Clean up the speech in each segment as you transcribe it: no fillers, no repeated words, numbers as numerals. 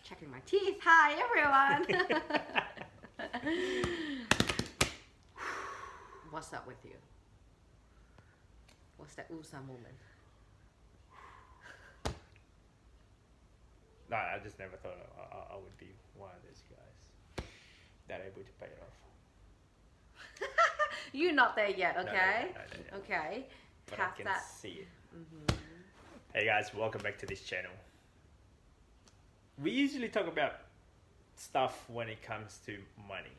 checking my teeth. Hi, everyone. What's up with you? What's that USA moment? No, I just never thought I would be one of those guys that able to pay it off. You're not there yet, okay? No. Okay. But Have I can that. see it. Hey guys, welcome back to this channel. We usually talk about stuff when it comes to money.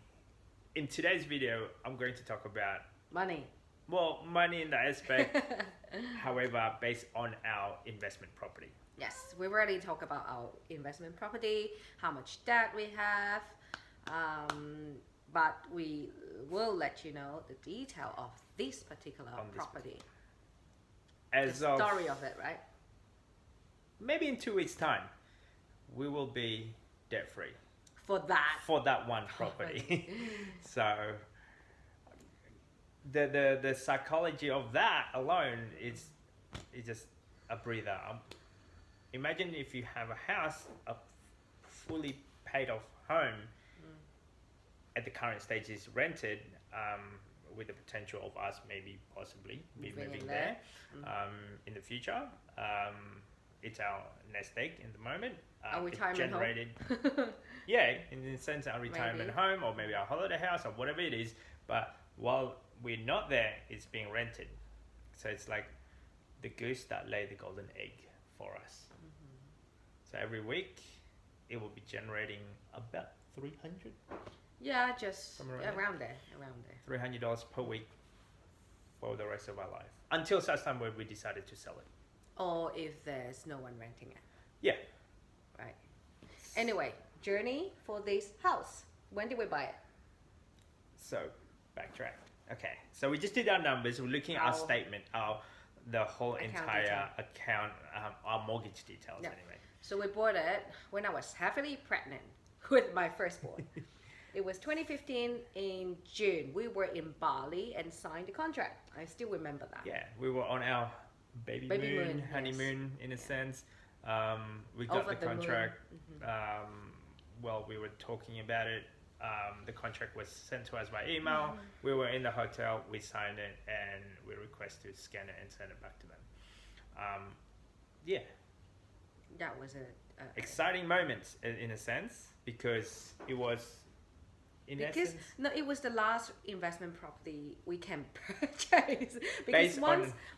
In today's video, I'm going to talk about Money. money in the aspect, however, based on our investment property. Yes, we already talked about our investment property, how much debt we have, but we will let you know the detail of this particular property. The story of it, right? Maybe in 2 weeks' time, we will be debt free. For that one property. So the psychology of that alone is just a breather. Imagine if you have a house, a fully paid off home, at the current stage is rented, with the potential of us maybe possibly be moving there in the future. It's our nest egg in the moment. A retirement home? Yeah, in the sense our retirement Maybe. home or maybe our holiday house or whatever it is. But while we're not there, it's being rented. So it's like the goose that laid the golden egg for us. So every week, it will be generating about 300. Yeah, just Around there. around there. $300 per week for the rest of our life. Until such time where we decided to sell it. Or if there's no one renting it. Yeah. Right. Anyway, journey for this house. When did we buy it? So, backtrack. Okay. So we just did our numbers. We're looking at our statement, the whole entire account, our mortgage details anyway. So we bought it when I was heavily pregnant with my firstborn. It was 2015 in June. We were in Bali and signed the contract. I still remember that. Yeah, we were on our baby moon, honeymoon in a sense. We got the contract. While we were talking about it, the contract was sent to us by email. We were in the hotel, we signed it, and we requested to scan it and send it back to them. Yeah. That was exciting moments in a sense, because it was it was the last investment property we can purchase. Because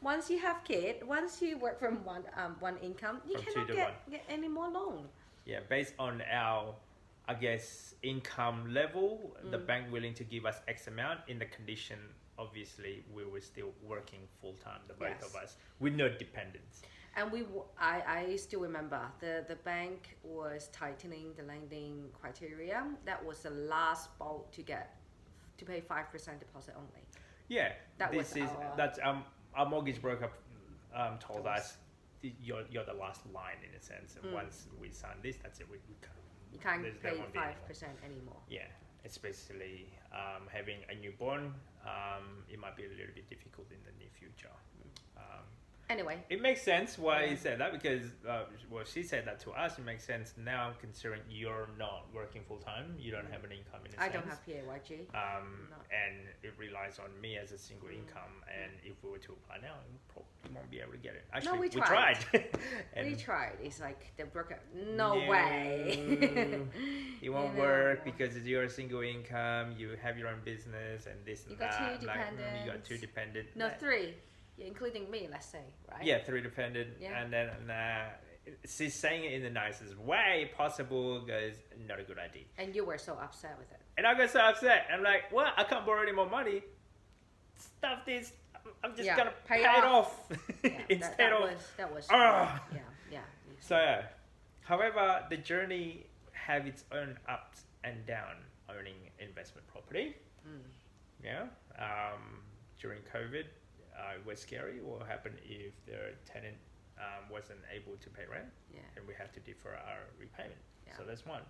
once you have kids, once you work from one income, you cannot get any more loan. Yeah, based on our, I guess, income level, the bank willing to give us X amount in the condition. Obviously, we were still working full time, the both of us, with no dependents. And I still remember the bank was tightening the lending criteria. That was the last boat to pay 5% deposit only. Yeah, that's our mortgage broker told us you're the last line in a sense. And once we sign this, that's it. You can't pay 5% anymore. Yeah, especially having a newborn, it might be a little bit difficult in the near future. Anyway, it makes sense why he said that, because she said that to us. It makes sense now, considering you're not working full time, you don't have an income in a sense. I don't have PAYG. And it relies on me as a single income. And if we were to apply now, we probably won't be able to get it. Actually, we tried. We tried. It's like the broker. No way. It won't work because it's your single income. You have your own business and this and that. You got two dependent. No, 3. Including me, let's say, right? Yeah, 3 dependent. Yeah. And then she's saying it in the nicest way possible, goes, not a good idea. And you were so upset with it. And I got so upset. I'm like, what? I can't borrow any more money. Stuff this. I'm just going to pay it off. Instead of... That was... Yeah. So, however, the journey have its own ups and downs owning investment property. Yeah. During COVID, it was scary. What happened if the tenant wasn't able to pay rent? And we have to defer our repayment. So that's one.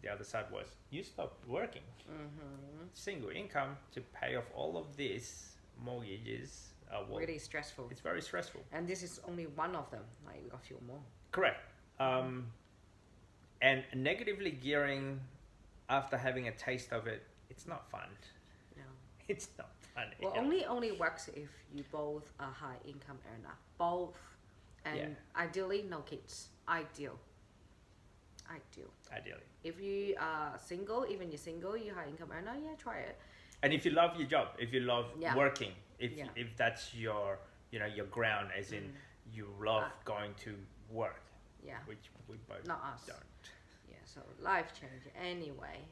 The other side was, you stopped working. Single income to pay off all of these mortgages. Really stressful. It's very stressful. And this is only one of them. Like, we got a few more. Correct. And negatively gearing, after having a taste of it, it's not fun. No. It's not fun. Well, only works if you both are high income earner. Both. And ideally, no kids. Ideally. If you are single, even you're single, you're high income earner, try it. And if you love your job, if you love working, if that's your your ground, as in you love going to work, which we both not us. don't. Yeah, so life change anyway.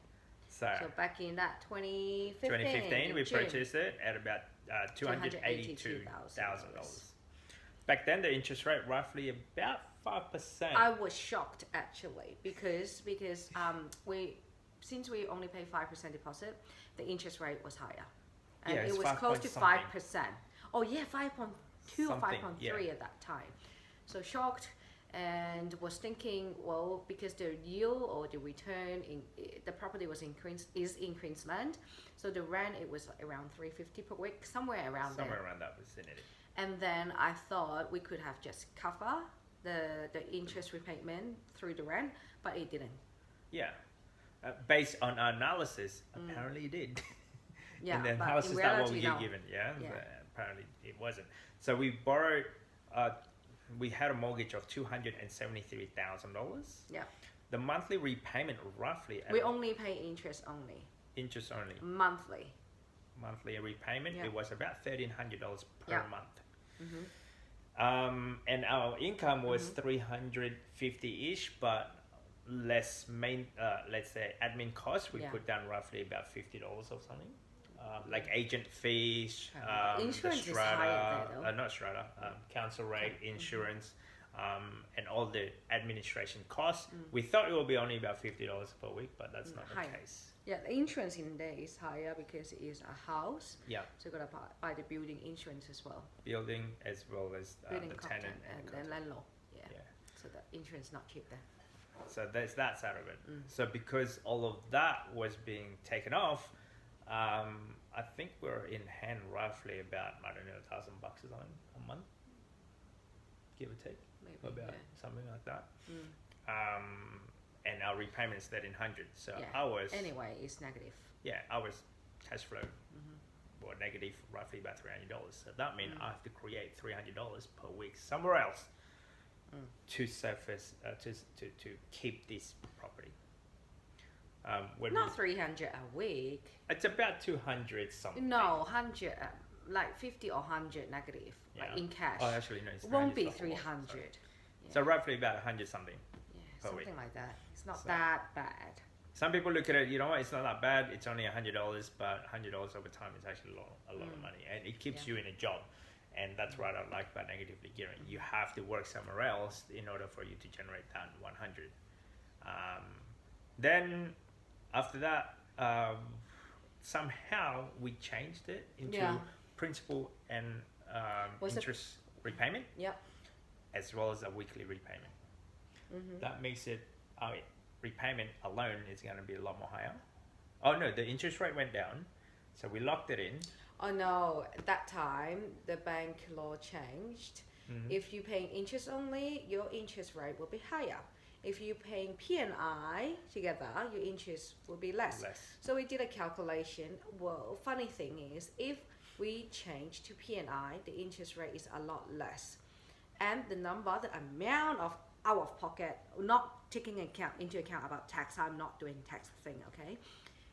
So back in that 2015, we purchased it at about $282,000. Back then, the interest rate roughly about 5%. I was shocked actually because since we only pay 5% deposit, the interest rate was higher, and it was close to 5%. Oh yeah, 5.2 or 5.3 at that time. So shocked, and was thinking, well, because the yield or the return in the property in Queensland, so the rent it was around $350 per week, somewhere around that vicinity. And then I thought we could have just cover the interest repayment through the rent, but it didn't. Yeah, based on our analysis, apparently it did. Yeah, and then how is that what we get given? Yeah, but apparently it wasn't. So we borrowed. We had a mortgage of $273,000. Yeah. The monthly repayment roughly. We only pay interest only. Interest only. Monthly repayment. It was about $1,300 per month. Mm-hmm. And our income was 350-ish, but less let's say admin costs. We put down roughly about $50 or something. Like agent fees, insurance the is higher there, not strata, council rate, insurance, and all the administration costs. We thought it would be only about $50 per week, but that's not the case. Yeah, the insurance in there is higher because it is a house. Yeah. So you gotta buy the building insurance as well. Building as well as the tenant and then landlord. Yeah. So the insurance not cheap there. So there's that side of it. So because all of that was being taken off, I think we're in hand roughly about, I don't know, $1,000 a month, give or take. Maybe, about something like that. And our repayment is $1,300. So ours anyway it's negative. Yeah, ours cash flow or negative roughly about $300. So that means I have to create $300 per week somewhere else to surface to keep this property. Not 300 a week. It's about 200 something. No, 100, like 50 or 100 negative, like in cash. Oh, actually no, it won't be 300. So roughly about 100 something. Per something week. like that. It's not that bad. Some people look at it, you know what? It's not that bad. It's only $100, but $100 over time is actually a lot of money, and it keeps you in a job. And that's what I like about negatively gearing. You have to work somewhere else in order for you to generate that 100. Then after that, somehow we changed it into principal and interest repayment, as well as a weekly repayment. That makes it our repayment alone is going to be a lot more higher. Oh no, the interest rate went down, so we locked it in. Oh no, at that time the bank law changed. If you're paying interest only, your interest rate will be higher. If you're paying P&I together, your interest will be less. So we did a calculation. Well, funny thing is, if we change to P&I, the interest rate is a lot less. And the amount of out of pocket, not taking into account about tax, I'm not doing tax thing, okay?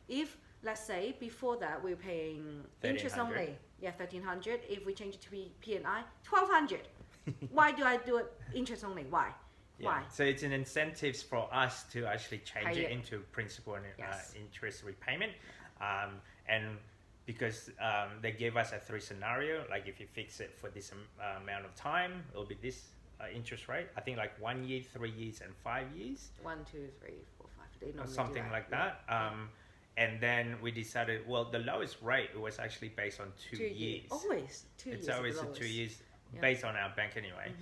If, let's say, before that, we're paying interest only, $1,300. If we change it to P&I, $1,200. Why do I do it interest only? Why? Why? So it's an incentive for us to actually change it into principal and interest repayment. And because they gave us a 3 scenario, like if you fix it for this amount of time, it'll be this interest rate. I think like 1 year, 3 years, and 5 years. 1, 2, 3, 4, 5. They normally something do that. Like that. And then we decided, well, the lowest rate was actually based on 2 years. Always 2 years. It's always 2 years. Based on our bank anyway.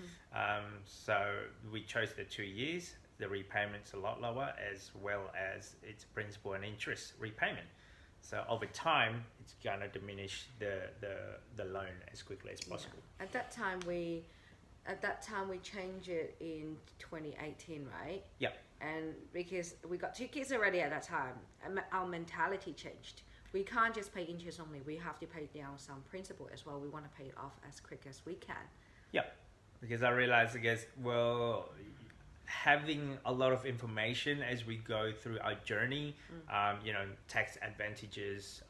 So we chose the 2 years. The repayment's a lot lower, as well as its principal and interest repayment. So over time, it's gonna diminish the loan as quickly as possible. At that time, we at that time we changed it in 2018, right? Yep. And because we got 2 kids already at that time, our mentality changed. We can't just pay interest only. We have to pay down some principal as well. We want to pay it off as quick as we can. Yep. Because I realized, I guess, well, having a lot of information as we go through our journey, tax advantages,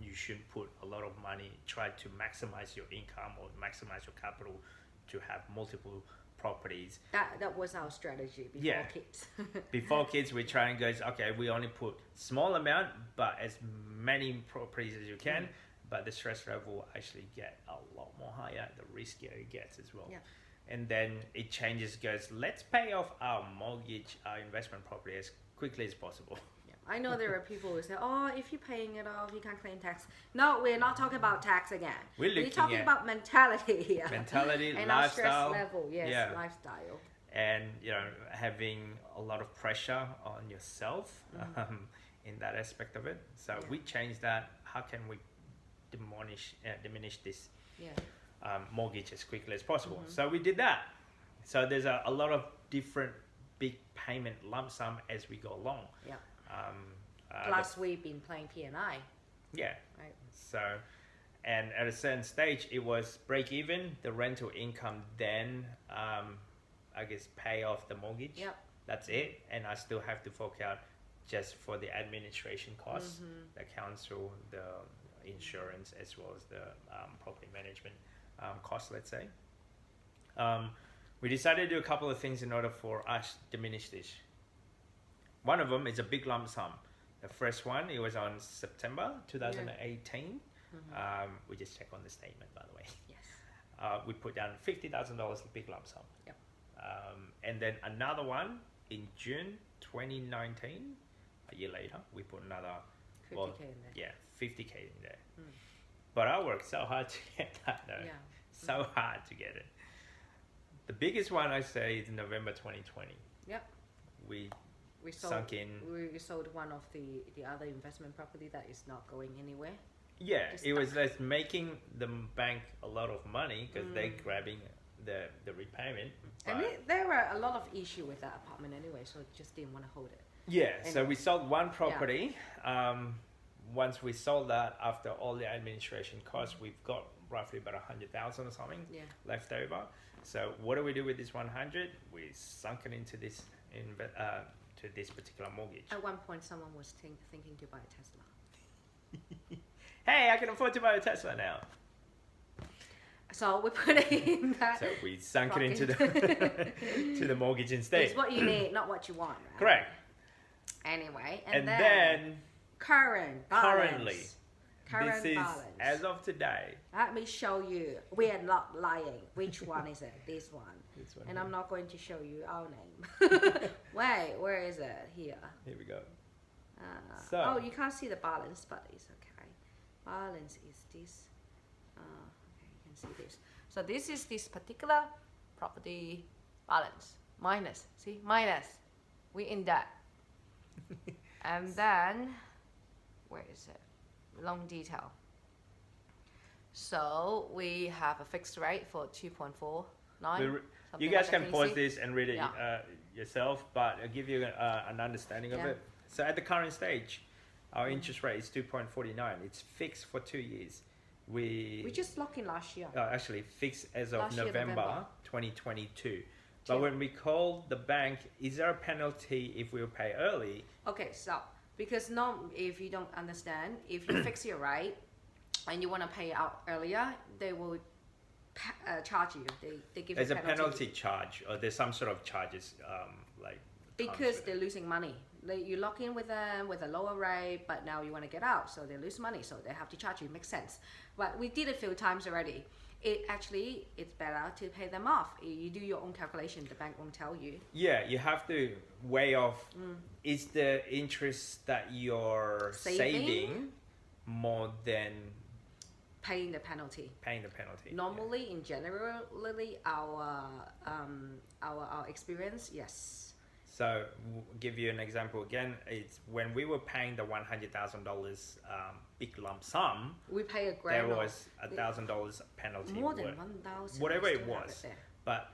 you should put a lot of money, try to maximize your income or maximize your capital to have multiple properties. That was our strategy before kids. Before kids, we try and go, okay, we only put small amount, but as many properties as you can, but the stress level will actually get a lot more higher, the riskier it gets as well. Yeah. And then it changes, goes, let's pay off our mortgage, our investment property as quickly as possible. I know there are people who say, oh, if you're paying it off, you can't claim tax. No, we're not talking about tax again. We're talking about mentality here. Mentality, and lifestyle. Our stress level, lifestyle. And, having a lot of pressure on yourself in that aspect of it. So we changed that. How can we diminish this mortgage as quickly as possible? So we did that. So there's a lot of different big payment lump sum as we go along. Yeah. Plus we've been playing P&I. Yeah. Right. So, and at a certain stage, it was break even, the rental income, then I guess pay off the mortgage. Yep. That's it. And I still have to fork out just for the administration costs, the council, the insurance, as well as the property management costs, let's say. We decided to do a couple of things in order for us to diminish this. One of them is a big lump sum. The first one, it was on September 2018. We just checked on the statement, by the way. Yes. We put down $50,000, big lump sum. Yep. And then another one in June 2019, a year later, we put another 50K in there. Yeah, 50K in there. But I worked so hard to get that though. Yeah. So hard to get it. The biggest one I say is November 2020. Yep. We sold one of the other investment property that is not going anywhere. Yeah, it was just making the bank a lot of money because they're grabbing the repayment. And there were a lot of issue with that apartment anyway, so just didn't want to hold it. Yeah, so we sold one property. Once we sold that, after all the administration costs, we've got roughly about 100,000 or something left over. So what do we do with this 100? We sunk it into this to this particular mortgage. At one point, someone was thinking to buy a Tesla. Hey, I can afford to buy a Tesla now. So we put it in that. So we sunk it into the to the mortgage instead. It's what you need, not what you want, right? Correct. Anyway, and then currently, this is balance. As of today. Let me show you. We are not lying. Which one is it? This one. This one. And I'm not going to show you our name. Wait, where is it? Here. Here we go. Oh, you can't see the balance, but it's okay. Balance is this. Okay, you can see this. So this is this particular property balance. Minus. See? Minus. We in debt. And then, where is it? Long detail. So we have a fixed rate for 2.49. You guys can pause this and read it yourself, but I'll give you an understanding of it. So at the current stage, our interest rate is 2.49. It's fixed for 2 years. We just locked in last year. Actually fixed as of November 2022. But when we call the bank, is there a penalty if we pay early? Okay, so because if you don't understand, if you fix your rate and you want to pay out earlier, they will charge you. They give there's you a penalty charge, or there's some sort of charges like because they're losing money. You lock in with them with a lower rate, but now you want to get out, so they lose money, so they have to charge you. Makes sense. But we did it a few times already. It's better to pay them off. You do your own calculation. The bank won't tell you. Yeah, you have to weigh off. Is the interest that you're saving more than paying the penalty? Normally, in generally our experience, yes. So give you an example again. It's when we were paying the $100,000 big lump sum. We pay a grand. There was $1,000 penalty. More than 1,000. Whatever it was, but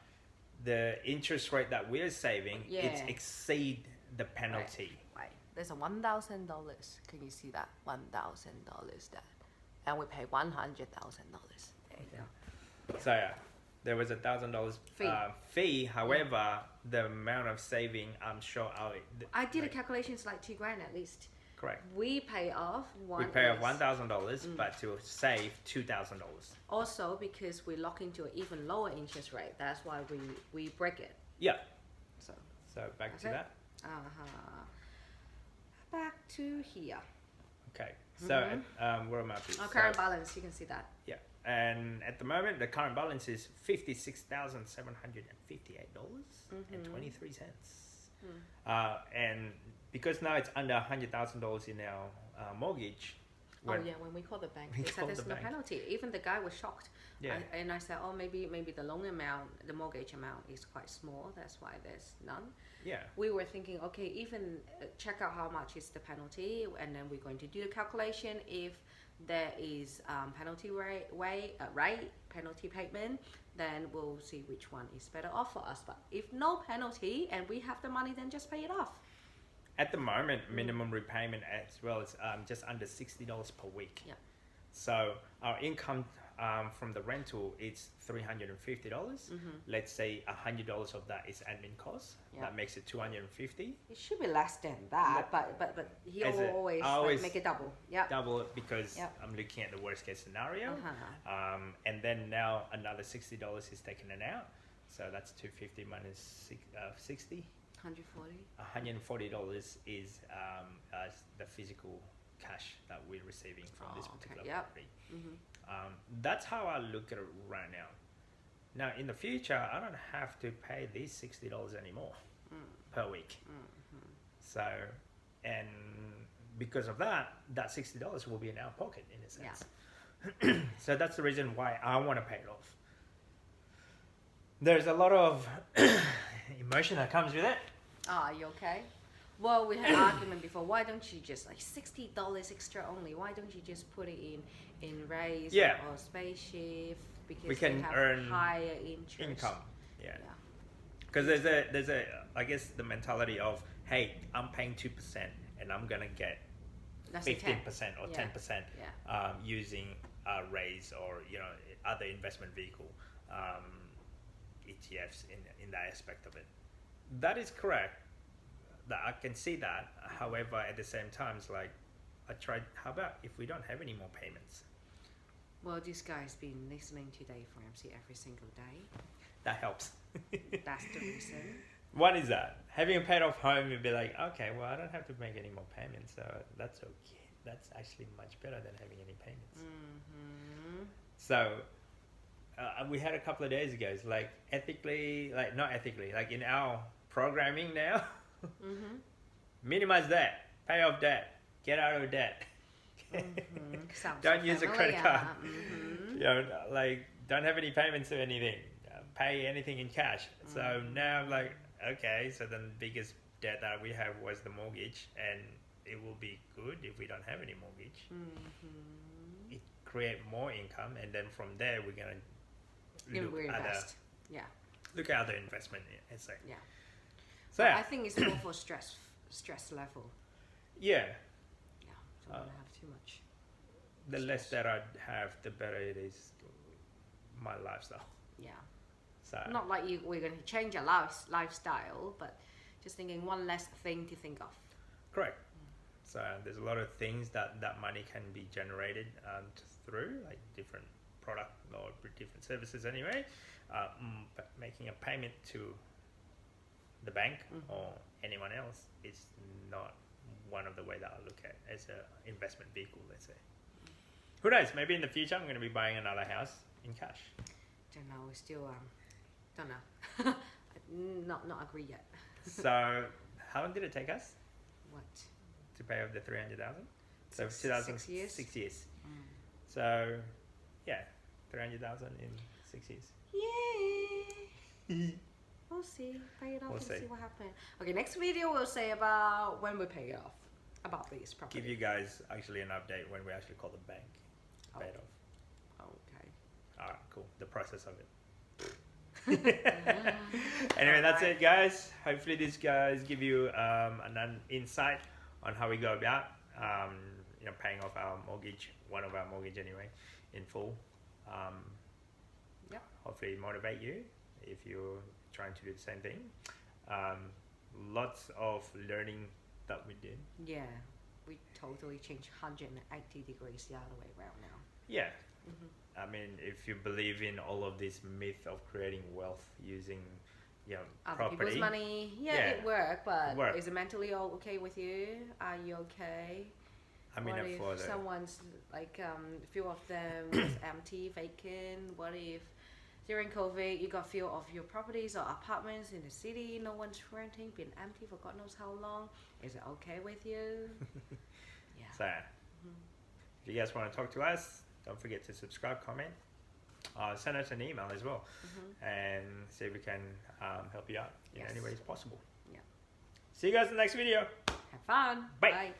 the interest rate that we're saving, it's exceed the penalty. Right. There's a $1,000. Can you see that $1,000 there? And we pay $100,000. There you go. So yeah, there was $1,000 fee. However, the amount of saving, I'm sure I did a calculation. It's like $2 grand at least. Correct. We pay off $1,000, but to save $2,000. Also, because we lock into an even lower interest rate, that's why we break it. Yeah. So back to that. Back to here. Okay. So where am I? Our current balance, you can see that. Yeah. And at the moment, the current balance is $56,758.23. And because now it's under $100,000 in our mortgage. When we call the bank, they said there's no penalty. Even the guy was shocked. Yeah. And I said, maybe the loan amount, the mortgage amount is quite small. That's why there's none. Yeah. We were thinking, okay, even check out how much is the penalty, and then we're going to do the calculation. If there is penalty penalty payment, then we'll see which one is better off for us. But if no penalty and we have the money, then just pay it off. At the moment, minimum repayment as well is just under $60 per week. Yeah. So our income from the rental is $350. Let's say $100 of that is admin costs. Yeah. That makes it $250. It should be less than that, but he always make it double. Yeah. Double it because I'm looking at the worst case scenario. And then now another $60 is taken out. So that's $250 minus 60. $140 is the physical cash that we're receiving from this particular property. That's how I look at it right now. Now in the future, I don't have to pay these $60 anymore per week. So, and because of that, that $60 will be in our pocket in a sense. So that's the reason why I want to pay it off. There's a lot of emotion that comes with it. Are you okay? Well, we had an argument before. Why don't you just like $60 extra only? Why don't you just put it in raise or spaceship? Because we can earn higher interest income. Yeah. Because there's a I guess the mentality of, hey, I'm paying 2% and I'm gonna get 15% or 10% using a raise or other investment vehicle, ETFs in that aspect of it. That is correct. That I can see that. However, at the same time, it's like I tried. How about if we don't have any more payments? Well, this guy's been listening to Dave Ramsey every single day. That helps. That's the reason. One is that having a paid off home, you'd be like, okay, well, I don't have to make any more payments, so that's okay. That's actually much better than having any payments. So we had a couple of days ago. It's like ethically, like not ethically, like in our programming now. Minimize debt, pay off debt, get out of debt. Don't use a credit card. Like don't have any payments or anything. Pay anything in cash. So now I'm like, okay, so then the biggest debt that we have was the mortgage, and it will be good if we don't have any mortgage. It create more income, and then from there we're gonna look at other investment. So I think it's more for stress level. Yeah. Don't want to have too much. The less that I have, the better it is my lifestyle. Yeah. So not like we're going to change our lifestyle, but just thinking one less thing to think of. Correct. So there's a lot of things that money can be generated through, like different product or different services anyway. But making a payment to the bank or anyone else is not one of the way that I look at as an investment vehicle, let's say. Who knows? Maybe in the future I'm going to be buying another house in cash. Don't know. We still don't know. not agree yet. So how long did it take us? What? To pay off the 300,000. So 6 years. 6 years. So yeah, 300,000 in 6 years. Yay! We'll see. Pay it off We'll and see. see what happens. Okay, next video we'll say about when we pay it off. About these properties. Give you guys actually an update when we actually call the bank. Pay it off. Okay. Alright, cool. The process of it. Anyway, that's it, guys. Hopefully these guys give you an insight on how we go about paying off our mortgage, one of our mortgage anyway, in full. Hopefully motivate you if you're trying to do the same thing. Lots of learning that we did. Yeah, we totally changed 180 degrees the other way around now. Yeah. I mean, if you believe in all of this myth of creating wealth using other property, people's money, it worked, but is it mentally all okay with you? Are you okay? I mean, what if someone's like few of them is empty, vacant? What if during COVID you got few of your properties or apartments in the city, no one's renting, been empty for God knows how long? Is it okay with you? So if you guys want to talk to us, don't forget to subscribe, comment, send us an email as well, and see if we can help you out in any ways possible. See you guys in the next video. Have fun. Bye. Bye.